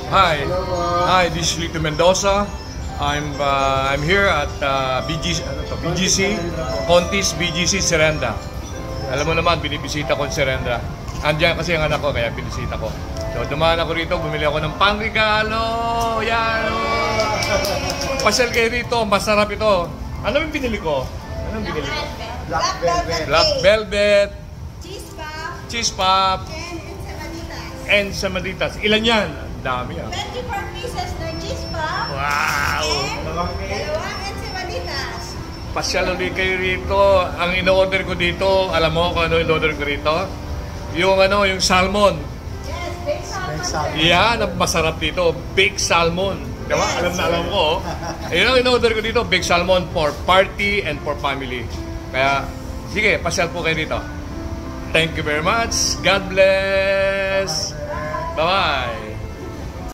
Hi. Hi, this is Lito Mendoza. I'm here at BGC, Contis BGC Serenda. Alam mo naman, binibisita ko ang Serenda. Andiyan kasi ang anak ko, kaya binisita ko. So, dumaan ako rito, bumili ako ng pangregalo. Yan! Pasyal kayo rito, masarap ito. Ano yung binili ko? Anong binili ko? Black velvet. Black velvet. Cheese pop. Cheese pop. And ensamaditas. Ensamaditas. Ilan yan? Ang dami ah. 24 pieces na cheese pop. Wow! And dalawang ensamaditas. Pasyal ulit kayo rito. Ang in-order ko dito, alam mo kung ano in-order ko rito? Yung yung salmon. Yes, baked salmon. Yan, ang masarap dito. Baked salmon. Diba? Yes. Alam ko. Ayun ang in-order ko dito, baked salmon for party and for family. Kaya, sige, pasyal po kayo dito. Thank you very much. God bless. Bye-bye.